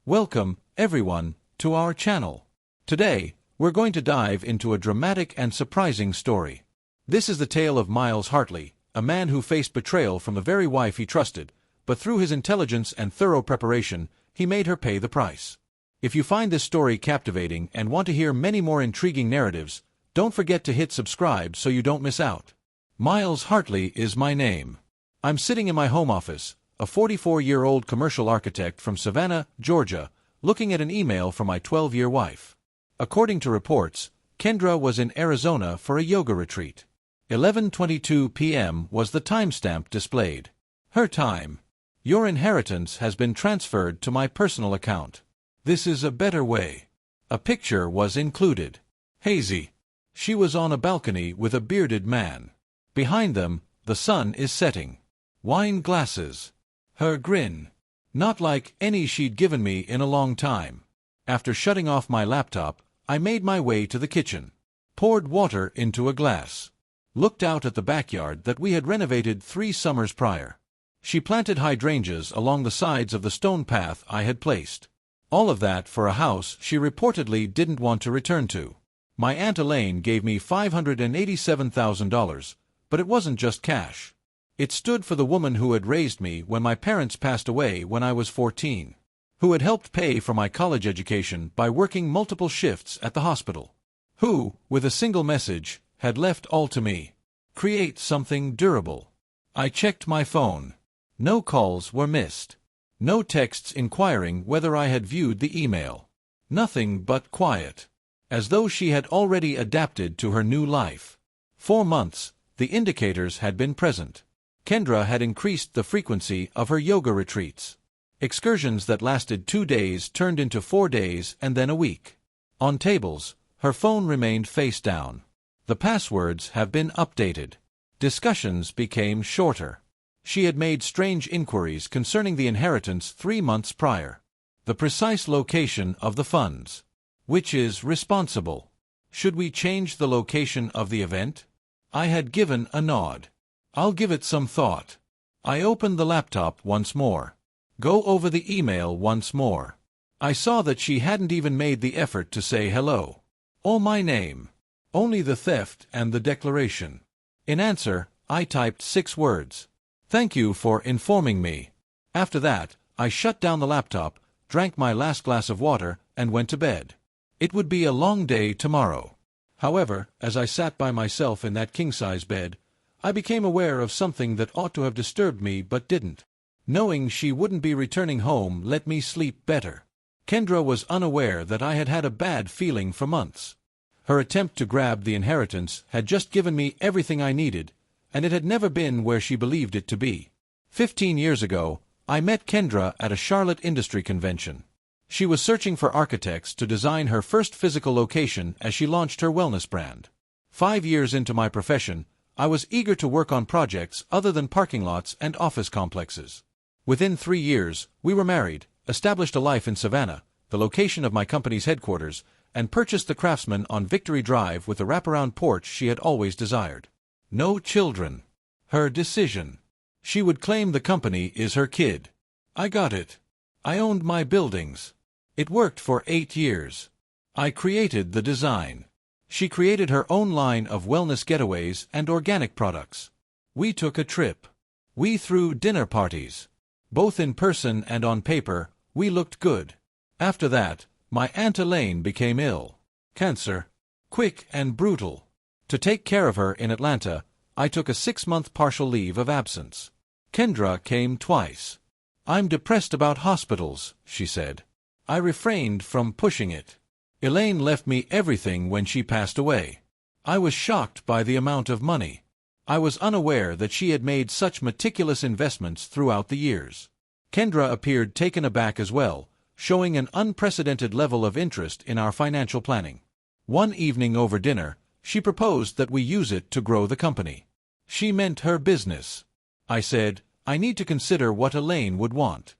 Welcome, everyone, to our channel. Today, we're going to dive into a dramatic and surprising story. This is the tale of Miles Hartley, a man who faced betrayal from the very wife he trusted, but through his intelligence and thorough preparation, he made her pay the price. If you find this story captivating and want to hear many more intriguing narratives, don't forget to hit subscribe so you don't miss out. Miles Hartley is my name. I'm sitting in my home office, a 44-year-old commercial architect from Savannah, Georgia, looking at an email from my 12-year wife. According to reports, Kendra was in Arizona for a yoga retreat. 11:22 p.m. was the timestamp displayed. Her time. Your inheritance has been transferred to my personal account. This is a better way. A picture was included. Hazy. She was on a balcony with a bearded man. Behind them, the sun is setting. Wine glasses. Her grin. Not like any she'd given me in a long time. After shutting off my laptop, I made my way to the kitchen. Poured water into a glass. Looked out at the backyard that we had renovated 3 summers prior. She planted hydrangeas along the sides of the stone path I had placed. All of that for a house she reportedly didn't want to return to. My Aunt Elaine gave me $587,000, but it wasn't just cash. It stood for the woman who had raised me when my parents passed away when I was 14, who had helped pay for my college education by working multiple shifts at the hospital, who, with a single message, had left all to me. Create something durable. I checked my phone. No calls were missed. No texts inquiring whether I had viewed the email. Nothing but quiet. As though she had already adapted to her new life. 4 months, the indicators had been present. Kendra had increased the frequency of her yoga retreats. Excursions that lasted 2 days turned into 4 days and then a week. On tables, her phone remained face down. The passwords have been updated. Discussions became shorter. She had made strange inquiries concerning the inheritance 3 months prior. The precise location of the funds. Which is responsible? Should we change the location of the event? I had given a nod. I'll give it some thought. I opened the laptop once more. Go over the email once more. I saw that she hadn't even made the effort to say hello. Or my name. Only the theft and the declaration. In answer, I typed 6 words. Thank you for informing me. After that, I shut down the laptop, drank my last glass of water, and went to bed. It would be a long day tomorrow. However, as I sat by myself in that king-size bed, I became aware of something that ought to have disturbed me but didn't. Knowing she wouldn't be returning home let me sleep better. Kendra was unaware that I had had a bad feeling for months. Her attempt to grab the inheritance had just given me everything I needed, and it had never been where she believed it to be. 15 years ago, I met Kendra at a Charlotte industry convention. She was searching for architects to design her first physical location as she launched her wellness brand. 5 years into my profession, I was eager to work on projects other than parking lots and office complexes. Within 3 years, we were married, established a life in Savannah, the location of my company's headquarters, and purchased the Craftsman on Victory Drive with the wraparound porch she had always desired. No children. Her decision. She would claim the company is her kid. I got it. I owned my buildings. It worked for 8 years. I created the design. She created her own line of wellness getaways and organic products. We took a trip. We threw dinner parties. Both in person and on paper, we looked good. After that, my Aunt Elaine became ill. Cancer. Quick and brutal. To take care of her in Atlanta, I took a 6-month partial leave of absence. Kendra came twice. I'm depressed about hospitals, she said. I refrained from pushing it. Elaine left me everything when she passed away. I was shocked by the amount of money. I was unaware that she had made such meticulous investments throughout the years. Kendra appeared taken aback as well, showing an unprecedented level of interest in our financial planning. One evening over dinner, she proposed that we use it to grow the company. She meant her business. I said, I need to consider what Elaine would want.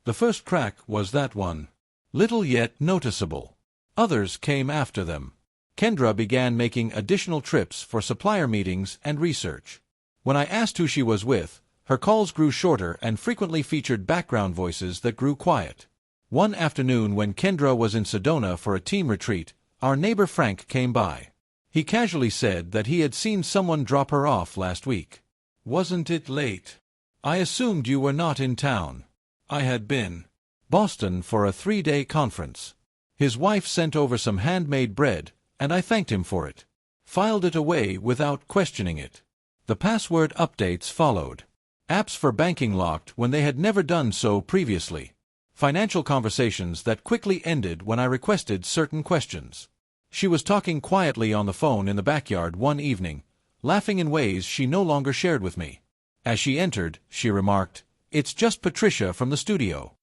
The first crack was that one. Little yet noticeable. Others came after them. Kendra began making additional trips for supplier meetings and research. When I asked who she was with, her calls grew shorter and frequently featured background voices that grew quiet. One afternoon when Kendra was in Sedona for a team retreat, our neighbor Frank came by. He casually said that he had seen someone drop her off last week. "Wasn't it late? I assumed you were not in town." I had been Boston for a 3-day conference. His wife sent over some handmade bread, and I thanked him for it. Filed it away without questioning it. The password updates followed. Apps for banking locked when they had never done so previously. Financial conversations that quickly ended when I requested certain questions. She was talking quietly on the phone in the backyard one evening, laughing in ways she no longer shared with me. As she entered, she remarked, "It's just Patricia from the studio."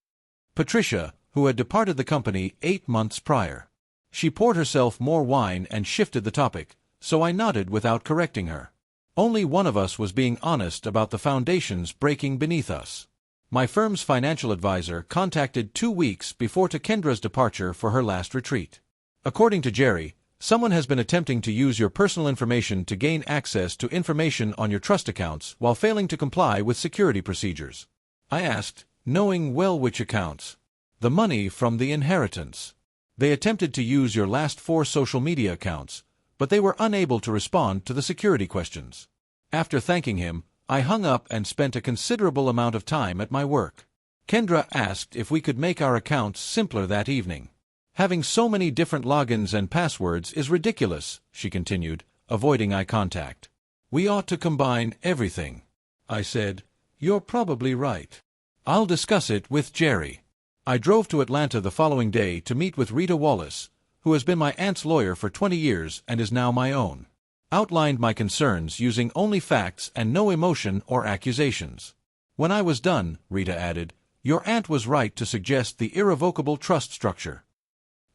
Patricia, who had departed the company 8 months prior. She poured herself more wine and shifted the topic, so I nodded without correcting her. Only one of us was being honest about the foundations breaking beneath us. My firm's financial advisor contacted 2 weeks before to Kendra's departure for her last retreat. According to Jerry, someone has been attempting to use your personal information to gain access to information on your trust accounts while failing to comply with security procedures. I asked, knowing well which accounts. The money from the inheritance. They attempted to use your last 4 social media accounts, but they were unable to respond to the security questions. After thanking him, I hung up and spent a considerable amount of time at my work. Kendra asked if we could make our accounts simpler that evening. "Having so many different logins and passwords is ridiculous," she continued, avoiding eye contact. "We ought to combine everything." I said, "You're probably right. I'll discuss it with Jerry." I drove to Atlanta the following day to meet with Rita Wallace, who has been my aunt's lawyer for 20 years and is now my own. Outlined my concerns using only facts and no emotion or accusations. When I was done, Rita added, "Your aunt was right to suggest the irrevocable trust structure.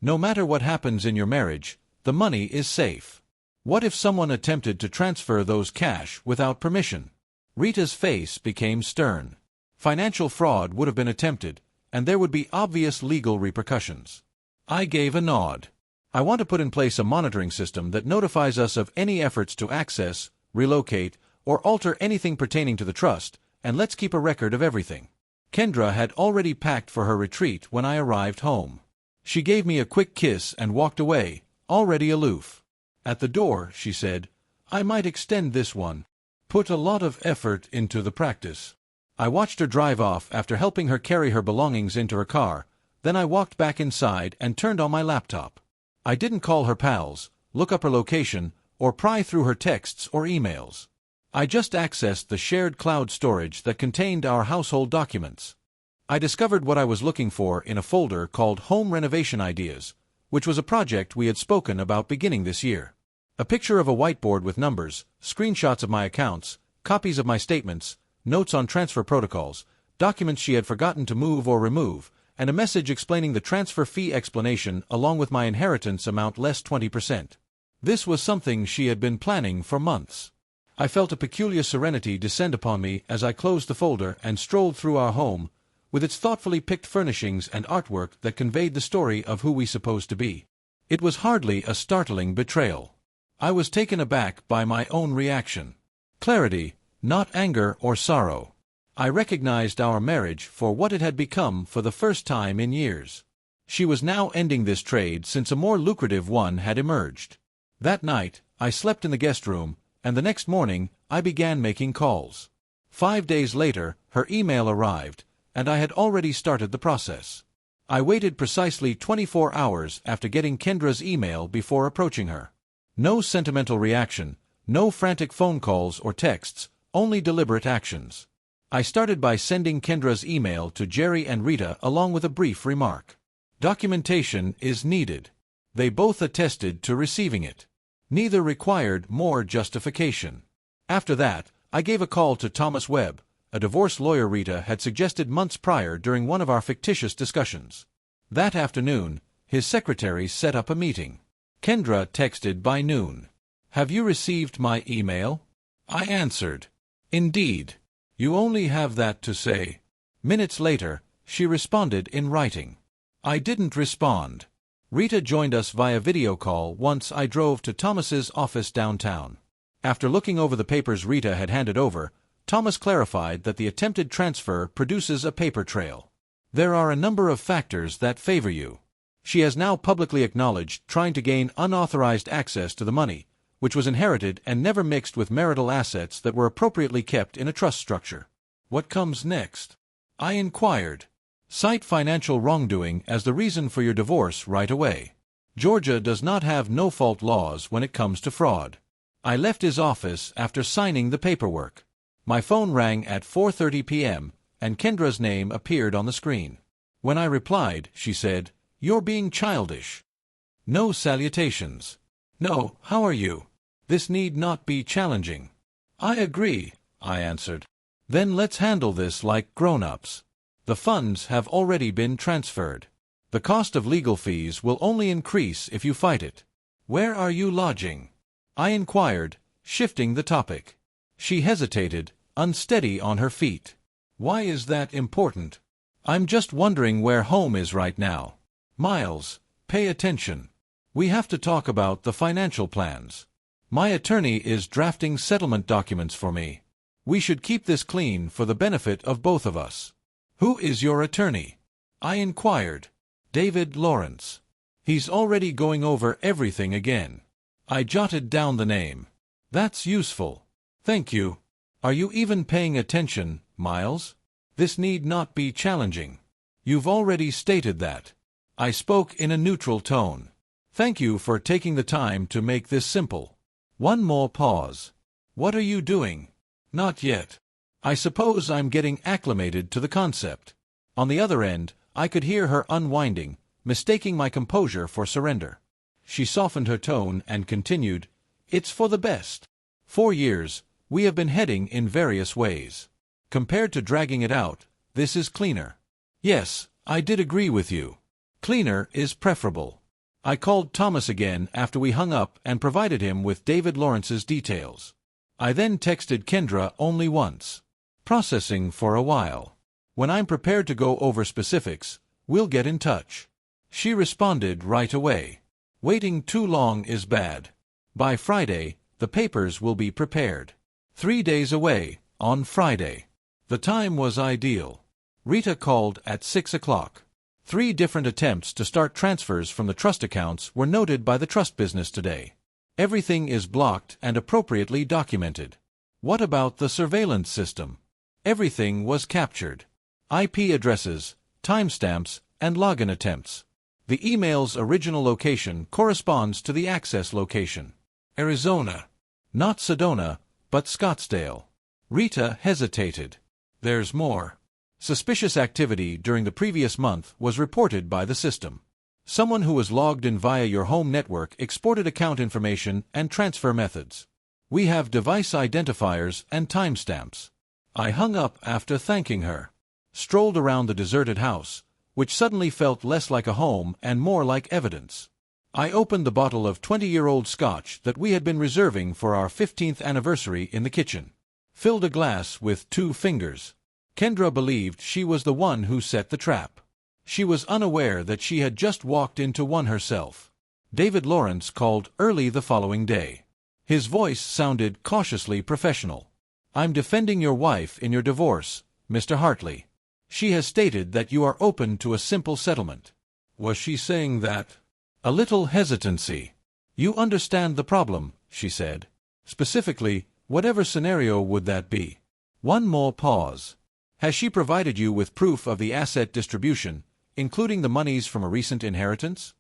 No matter what happens in your marriage, the money is safe. What if someone attempted to transfer those cash without permission?" Rita's face became stern. Financial fraud would have been attempted, and there would be obvious legal repercussions. I gave a nod. I want to put in place a monitoring system that notifies us of any efforts to access, relocate, or alter anything pertaining to the trust, and let's keep a record of everything. Kendra had already packed for her retreat when I arrived home. She gave me a quick kiss and walked away, already aloof. At the door, she said, "I might extend this one. Put a lot of effort into the practice." I watched her drive off after helping her carry her belongings into her car, then I walked back inside and turned on my laptop. I didn't call her pals, look up her location, or pry through her texts or emails. I just accessed the shared cloud storage that contained our household documents. I discovered what I was looking for in a folder called Home Renovation Ideas, which was a project we had spoken about beginning this year. A picture of a whiteboard with numbers, screenshots of my accounts, copies of my statements, notes on transfer protocols, documents she had forgotten to move or remove, and a message explaining the transfer fee explanation along with my inheritance amount less 20%. This was something she had been planning for months. I felt a peculiar serenity descend upon me as I closed the folder and strolled through our home, with its thoughtfully picked furnishings and artwork that conveyed the story of who we supposed to be. It was hardly a startling betrayal. I was taken aback by my own reaction. Clarity, not anger or sorrow. I recognized our marriage for what it had become for the first time in years. She was now ending this trade since a more lucrative one had emerged. That night, I slept in the guest room, and the next morning, I began making calls. 5 days later, her email arrived, and I had already started the process. I waited precisely 24 hours after getting Kendra's email before approaching her. No sentimental reaction, no frantic phone calls or texts, only deliberate actions. I started by sending Kendra's email to Jerry and Rita along with a brief remark. Documentation is needed. They both attested to receiving it. Neither required more justification. After that, I gave a call to Thomas Webb, a divorce lawyer Rita had suggested months prior during one of our fictitious discussions. That afternoon, his secretary set up a meeting. Kendra texted by noon. "Have you received my email?" I answered, "Indeed. You only have that to say." Minutes later, she responded in writing. I didn't respond. Rita joined us via video call once I drove to Thomas's office downtown. After looking over the papers Rita had handed over, Thomas clarified that the attempted transfer produces a paper trail. There are a number of factors that favor you. She has now publicly acknowledged trying to gain unauthorized access to the money, which was inherited and never mixed with marital assets that were appropriately kept in a trust structure. What comes next? I inquired. Cite financial wrongdoing as the reason for your divorce right away. Georgia does not have no-fault laws when it comes to fraud. I left his office after signing the paperwork. My phone rang at 4:30 p.m., and Kendra's name appeared on the screen. When I replied, she said, "You're being childish." No salutations. "No, how are you? This need not be challenging." "I agree," I answered. "Then let's handle this like grown-ups. The funds have already been transferred. The cost of legal fees will only increase if you fight it. Where are you lodging?" I inquired, shifting the topic. She hesitated, unsteady on her feet. "Why is that important?" "I'm just wondering where home is right now." "Miles, pay attention. We have to talk about the financial plans. My attorney is drafting settlement documents for me. We should keep this clean for the benefit of both of us." "Who is your attorney?" I inquired. "David Lawrence. He's already going over everything again." I jotted down the name. "That's useful. Thank you. Are you even paying attention, Miles? This need not be challenging. You've already stated that." I spoke in a neutral tone. "Thank you for taking the time to make this simple." One more pause. "What are you doing?" "Not yet. I suppose I'm getting acclimated to the concept." On the other end, I could hear her unwinding, mistaking my composure for surrender. She softened her tone and continued, "It's for the best. 4 years, we have been heading in various ways. Compared to dragging it out, this is cleaner." Yes, I did agree with you. Cleaner is preferable. I called Thomas again after we hung up and provided him with David Lawrence's details. I then texted Kendra only once. "Processing for a while. When I'm prepared to go over specifics, we'll get in touch." She responded right away. "Waiting too long is bad. By Friday, the papers will be prepared." 3 days away, on Friday. The time was ideal. Rita called at 6 o'clock. 3 different attempts to start transfers from the trust accounts were noted by the trust business today. Everything is blocked and appropriately documented. What about the surveillance system? Everything was captured. IP addresses, timestamps, and login attempts. The email's original location corresponds to the access location. Arizona. Not Sedona, but Scottsdale. Rita hesitated. There's more. Suspicious activity during the previous month was reported by the system. Someone who was logged in via your home network exported account information and transfer methods. We have device identifiers and timestamps. I hung up after thanking her. Strolled around the deserted house, which suddenly felt less like a home and more like evidence. I opened the bottle of 20-year-old scotch that we had been reserving for our 15th anniversary in the kitchen. Filled a glass with 2 fingers. Kendra believed she was the one who set the trap. She was unaware that she had just walked into one herself. David Lawrence called early the following day. His voice sounded cautiously professional. "I'm defending your wife in your divorce, Mr. Hartley. She has stated that you are open to a simple settlement." Was she saying that? A little hesitancy. "You understand the problem," she said. "Specifically, whatever scenario would that be?" One more pause. "Has she provided you with proof of the asset distribution, including the monies from a recent inheritance?"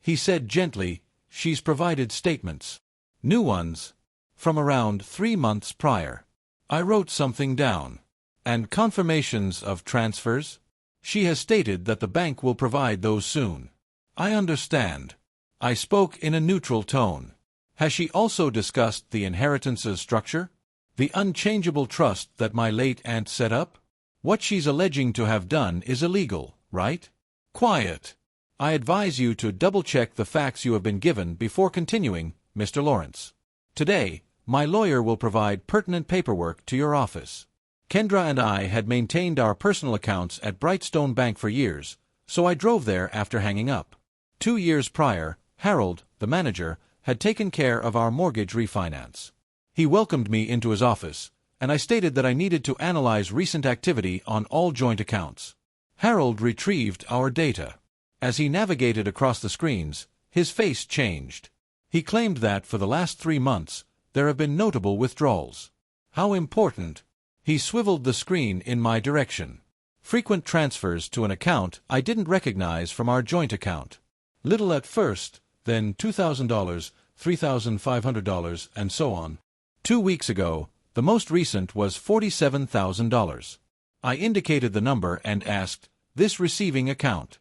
He said gently, "She's provided statements. New ones. From around 3 months prior." I wrote something down. "And confirmations of transfers?" "She has stated that the bank will provide those soon." "I understand." I spoke in a neutral tone. "Has she also discussed the inheritance's structure? The unchangeable trust that my late aunt set up? What she's alleging to have done is illegal, right?" "Quiet. I advise you to double-check the facts you have been given before continuing, Mr. Lawrence. Today, my lawyer will provide pertinent paperwork to your office." Kendra and I had maintained our personal accounts at Brightstone Bank for years, so I drove there after hanging up. 2 years prior, Harold, the manager, had taken care of our mortgage refinance. He welcomed me into his office, and I stated that I needed to analyze recent activity on all joint accounts. Harold retrieved our data. As he navigated across the screens, his face changed. He claimed that for the last 3 months, there have been notable withdrawals. How important? He swiveled the screen in my direction. Frequent transfers to an account I didn't recognize from our joint account. Little at first, then $2,000, $3,500, and so on. 2 weeks ago, the most recent was $47,000. I indicated the number and asked, "This receiving account.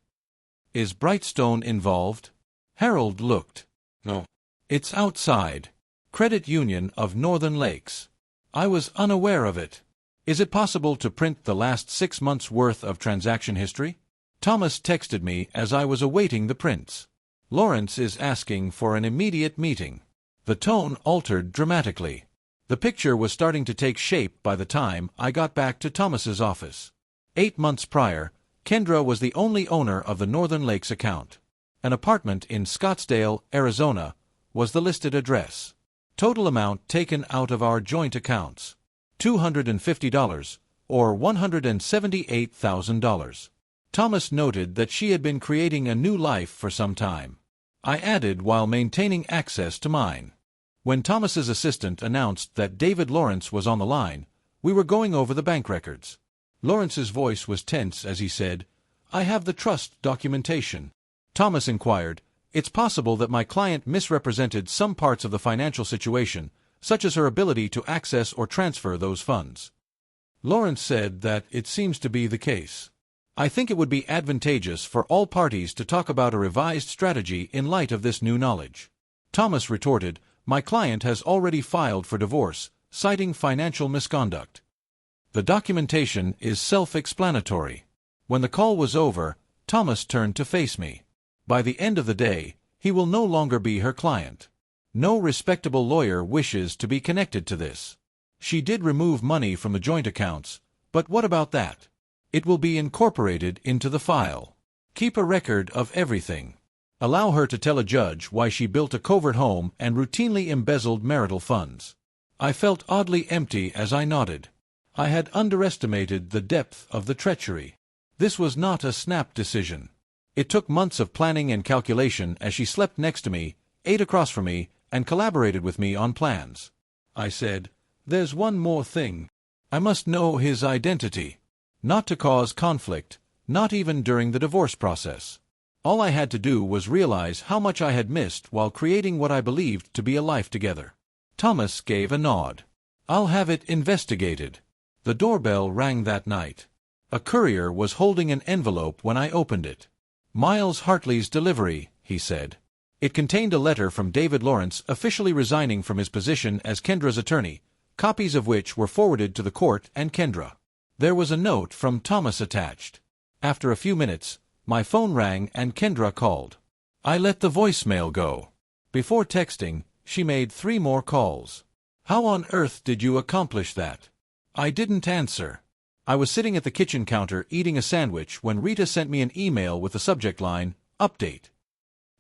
Is Brightstone involved?" Harold looked. "No. It's outside. Credit Union of Northern Lakes." I was unaware of it. Is it possible to print the last 6 months' worth of transaction history? Thomas texted me as I was awaiting the prints. "Lawrence is asking for an immediate meeting." The tone altered dramatically. The picture was starting to take shape by the time I got back to Thomas's office. 8 months prior, Kendra was the only owner of the Northern Lakes account. An apartment in Scottsdale, Arizona, was the listed address. Total amount taken out of our joint accounts: $250, or $178,000. Thomas noted that she had been creating a new life for some time. I added while maintaining access to mine. When Thomas's assistant announced that David Lawrence was on the line, we were going over the bank records. Lawrence's voice was tense as he said, "I have the trust documentation." Thomas inquired, "It's possible that my client misrepresented some parts of the financial situation, such as her ability to access or transfer those funds." Lawrence said that it seems to be the case. "I think it would be advantageous for all parties to talk about a revised strategy in light of this new knowledge." Thomas retorted, "My client has already filed for divorce, citing financial misconduct. The documentation is self-explanatory." When the call was over, Thomas turned to face me. "By the end of the day, he will no longer be her client. No respectable lawyer wishes to be connected to this. She did remove money from the joint accounts, but what about that? It will be incorporated into the file. Keep a record of everything. Allow her to tell a judge why she built a covert home and routinely embezzled marital funds." I felt oddly empty as I nodded. I had underestimated the depth of the treachery. This was not a snap decision. It took months of planning and calculation as she slept next to me, ate across from me, and collaborated with me on plans. I said, "There's one more thing. I must know his identity. Not to cause conflict, not even during the divorce process." All I had to do was realize how much I had missed while creating what I believed to be a life together. Thomas gave a nod. "I'll have it investigated." The doorbell rang that night. A courier was holding an envelope when I opened it. "Miles Hartley's delivery," he said. It contained a letter from David Lawrence officially resigning from his position as Kendra's attorney, copies of which were forwarded to the court and Kendra. There was a note from Thomas attached. After a few minutes, my phone rang and Kendra called. I let the voicemail go. Before texting, she made 3 more calls. "How on earth did you accomplish that?" I didn't answer. I was sitting at the kitchen counter eating a sandwich when Rita sent me an email with the subject line, "Update."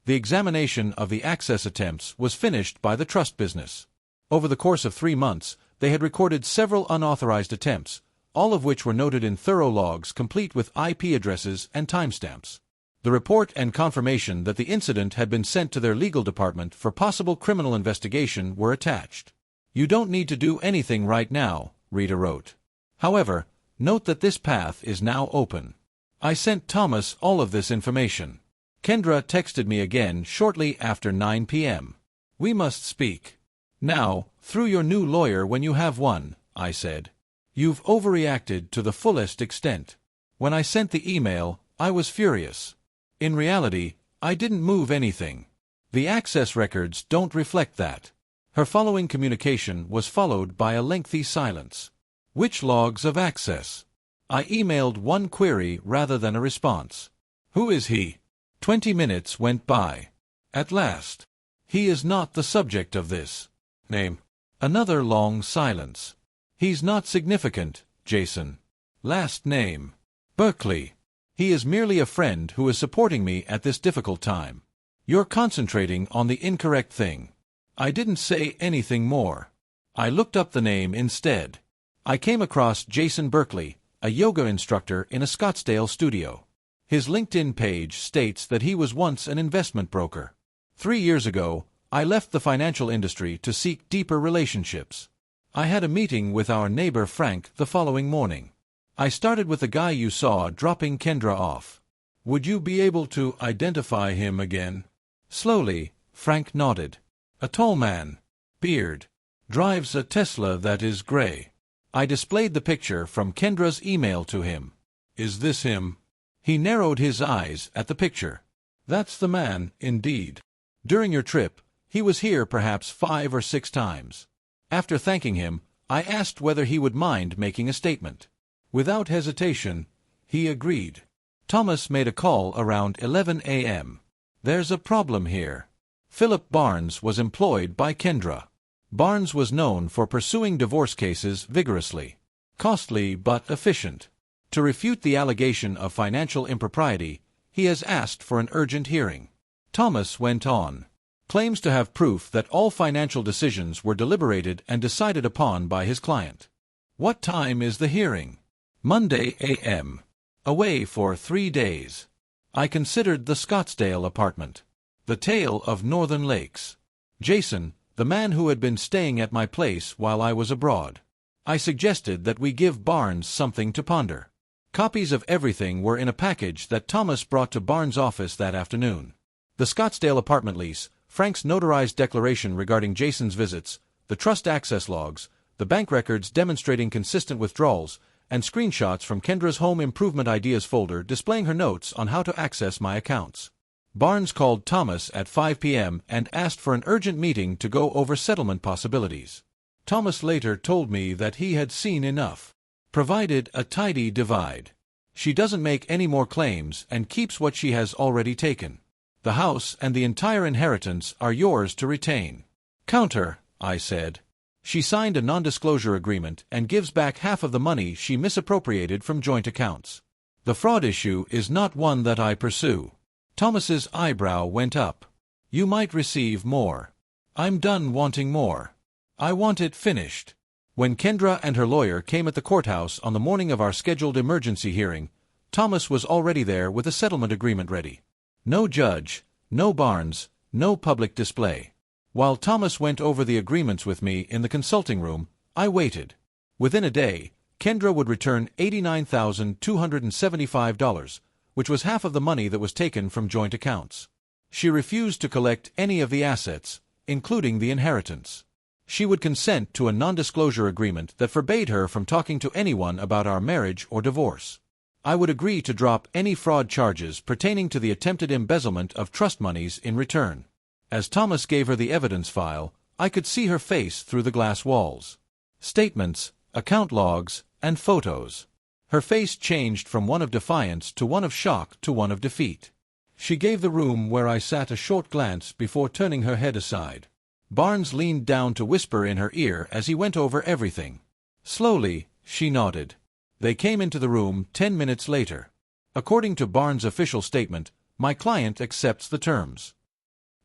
The examination of the access attempts was finished by the trust business. Over the course of 3 months, they had recorded several unauthorized attempts, all of which were noted in thorough logs complete with IP addresses and timestamps. The report and confirmation that the incident had been sent to their legal department for possible criminal investigation were attached. "You don't need to do anything right now," Rita wrote. "However, note that this path is now open." I sent Thomas all of this information. Kendra texted me again shortly after 9 p.m. "We must speak. Now, through your new lawyer when you have one," I said. "You've overreacted to the fullest extent." When I sent the email, I was furious. In reality, I didn't move anything. The access records don't reflect that. Her following communication was followed by a lengthy silence. "Which logs of access?" I emailed one query rather than a response. "Who is he?" 20 minutes went by. At last. "He is not the subject of this." "Name?" Another long silence. "He's not significant, Jason." "Last name?" "Berkeley." "He is merely a friend who is supporting me at this difficult time." "You're concentrating on the incorrect thing." I didn't say anything more. I looked up the name instead. I came across Jason Berkeley, a yoga instructor in a Scottsdale studio. His LinkedIn page states that he was once an investment broker. 3 years ago, I left the financial industry to seek deeper relationships. I had a meeting with our neighbor Frank the following morning. I started with the guy you saw dropping Kendra off. Would you be able to identify him again? Slowly, Frank nodded. A tall man. Beard. Drives a Tesla that is gray. I displayed the picture from Kendra's email to him. Is this him? He narrowed his eyes at the picture. That's the man, indeed. During your trip, he was here perhaps 5 or 6 times. After thanking him, I asked whether he would mind making a statement. Without hesitation, he agreed. Thomas made a call around 11 a.m. There's a problem here. Philip Barnes was employed by Kendra. Barnes was known for pursuing divorce cases vigorously. Costly but efficient. To refute the allegation of financial impropriety, he has asked for an urgent hearing. Thomas went on. Claims to have proof that all financial decisions were deliberated and decided upon by his client. What time is the hearing? Monday a.m. Away for 3 days. I considered the Scottsdale apartment. The tale of Northern Lakes. Jason, the man who had been staying at my place while I was abroad. I suggested that we give Barnes something to ponder. Copies of everything were in a package that Thomas brought to Barnes' office that afternoon. The Scottsdale apartment lease, Frank's notarized declaration regarding Jason's visits, the trust access logs, the bank records demonstrating consistent withdrawals, and screenshots from Kendra's home improvement ideas folder displaying her notes on how to access my accounts. Barnes called Thomas at 5 p.m. and asked for an urgent meeting to go over settlement possibilities. Thomas later told me that he had seen enough. Provided a tidy divide. She doesn't make any more claims and keeps what she has already taken. The house and the entire inheritance are yours to retain. Counter, I said. She signed a non-disclosure agreement and gives back half of the money she misappropriated from joint accounts. The fraud issue is not one that I pursue. Thomas's eyebrow went up. You might receive more. I'm done wanting more. I want it finished. When Kendra and her lawyer came at the courthouse on the morning of our scheduled emergency hearing, Thomas was already there with a settlement agreement ready. No judge, no Barnes, no public display. While Thomas went over the agreements with me in the consulting room, I waited. Within a day, Kendra would return $89,275, which was half of the money that was taken from joint accounts. She refused to collect any of the assets, including the inheritance. She would consent to a non-disclosure agreement that forbade her from talking to anyone about our marriage or divorce. I would agree to drop any fraud charges pertaining to the attempted embezzlement of trust monies in return. As Thomas gave her the evidence file, I could see her face through the glass walls. Statements, account logs, and photos. Her face changed from one of defiance to one of shock to one of defeat. She gave the room where I sat a short glance before turning her head aside. Barnes leaned down to whisper in her ear as he went over everything. Slowly, she nodded. They came into the room 10 minutes later. According to Barnes' official statement, my client accepts the terms.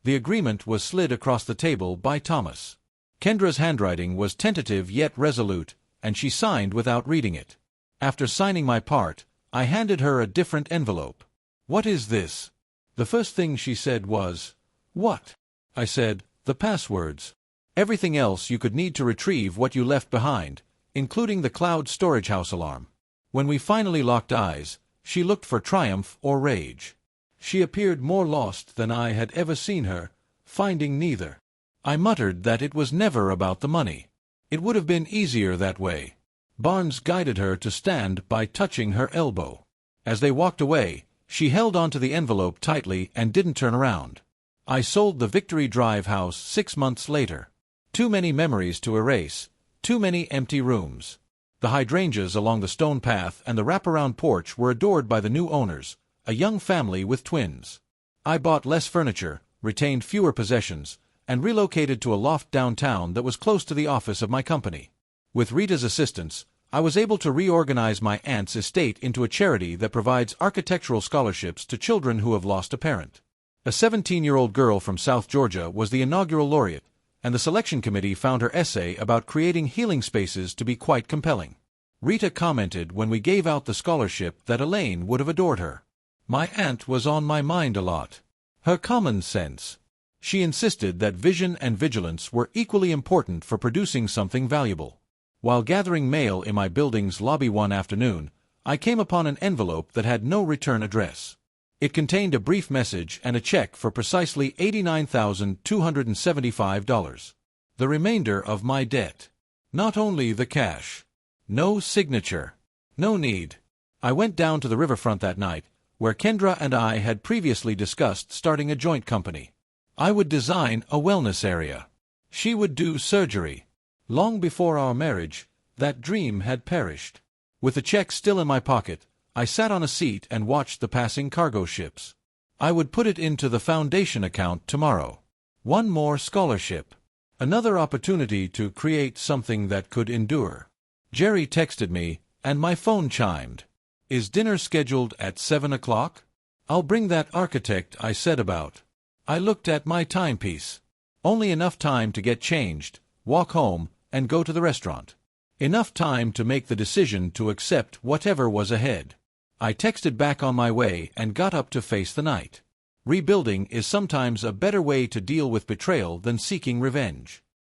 The agreement was slid across the table by Thomas. Kendra's handwriting was tentative yet resolute, and she signed without reading it. After signing my part, I handed her a different envelope. What is this? The first thing she said was, What? I said, The passwords. Everything else you could need to retrieve what you left behind, including the cloud storage house alarm. When we finally locked eyes, she looked for triumph or rage. She appeared more lost than I had ever seen her, finding neither. I muttered that it was never about the money. It would have been easier that way. Barnes guided her to stand by touching her elbow. As they walked away, she held onto the envelope tightly and didn't turn around. I sold the Victory Drive house 6 months later. Too many memories to erase, too many empty rooms. The hydrangeas along the stone path and the wraparound porch were adored by the new owners, a young family with twins. I bought less furniture, retained fewer possessions, and relocated to a loft downtown that was close to the office of my company. With Rita's assistance, I was able to reorganize my aunt's estate into a charity that provides architectural scholarships to children who have lost a parent. A 17-year-old girl from South Georgia was the inaugural laureate, and the selection committee found her essay about creating healing spaces to be quite compelling. Rita commented when we gave out the scholarship that Elaine would have adored her. My aunt was on my mind a lot. Her common sense. She insisted that vision and vigilance were equally important for producing something valuable. While gathering mail in my building's lobby one afternoon, I came upon an envelope that had no return address. It contained a brief message and a check for precisely $89,275. The remainder of my debt. Not only the cash. No signature. No need. I went down to the riverfront that night, where Kendra and I had previously discussed starting a joint company. I would design a wellness area. She would do surgery. Long before our marriage, that dream had perished. With the check still in my pocket, I sat on a seat and watched the passing cargo ships. I would put it into the foundation account tomorrow. One more scholarship. Another opportunity to create something that could endure. Jerry texted me, and my phone chimed. Is dinner scheduled at 7 o'clock? I'll bring that architect I said about. I looked at my timepiece. Only enough time to get changed, walk home, and go to the restaurant. Enough time to make the decision to accept whatever was ahead. I texted back on my way and got up to face the night. Rebuilding is sometimes a better way to deal with betrayal than seeking revenge.